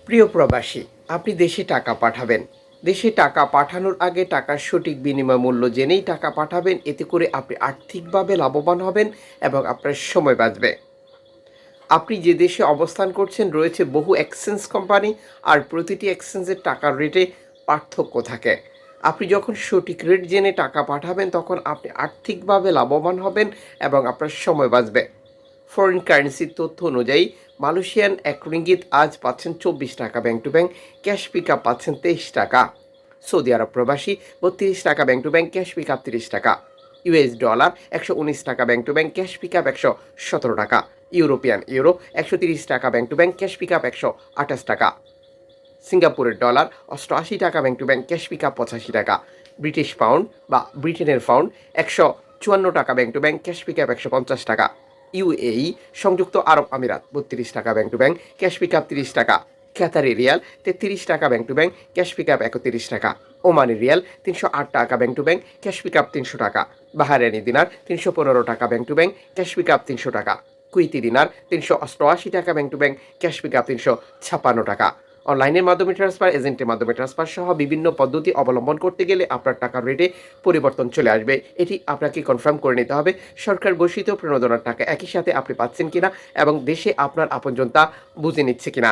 প্রিয় প্রবাসী, আপনি দেশে টাকা পাঠাবেন। দেশে টাকা পাঠানোর আগে টাকার সঠিক বিনিময় মূল্য জেনেই টাকা পাঠাবেন। এতে করে আপনি আর্থিকভাবে লাভবান হবেন এবং আপনার সময় বাঁচবে। আপনি যে দেশে অবস্থান করছেন রয়েছে বহু এক্সচেঞ্জ কোম্পানি, আর প্রতিটি এক্সচেঞ্জের টাকার রেটে পার্থক্য থাকে। আপনি যখন সঠিক রেট জেনে টাকা পাঠাবেন তখন আপনি আর্থিকভাবে লাভবান হবেন এবং আপনার সময় বাঁচবে। ফরেন কারেন্সির তথ্য অনুযায়ী মালয়েশিয়ান এক রিঙ্গিত আজ পাচ্ছেন 24 টাকা bank to bank, cash pick up পাচ্ছেন 23 টাকা। সৌদি আরব প্রবাসী 32 টাকা bank to bank, cash pick up 30 টাকা। ইউএস ডলার 119 টাকা bank to bank, cash pick up 117 টাকা। ইউরোপিয়ান ইউরো 130 টাকা bank to bank, cash pick up 128 টাকা। সিঙ্গাপুরের ডলার 88 টাকা bank to bank, cash pick up 85 টাকা। ব্রিটিশ পাউন্ড বা ব্রিটেনের পাউন্ড 154 টাকা bank to bank, cash pick up 150 টাকা। ইউএই সংযুক্ত আরব আমিরাত 32 টাকা bank to bank, cash pick up 30 টাকা। ক্যাতারি রিয়াল 33 টাকা bank to bank, cash pick up 31 টাকা। ওমানি রিয়াল 308 টাকা bank to bank, cash pick up 300 টাকা। বাহারানি দিনার 315 টাকা bank to bank, cash pick up 300 টাকা। কুইতি দিনার 388 টাকা bank to bank, cash pick up 356 টাকা। অনলাইনের মাধ্যমে ট্রান্সফার, এজেন্টের মাধ্যমে ট্রান্সফার সহ বিভিন্ন পদ্ধতি অবলম্বন করতে গেলে আপনার টাকার রেটে পরিবর্তন চলে আসবে। এটি আপনাকে কনফার্ম করে নিতে হবে সরকার ঘোষিত প্রণোদনার টাকা একই সাথে আপনি পাচ্ছেন কিনা এবং দেশে আপনার আপনজন তা বুঝে নিচ্ছে কিনা।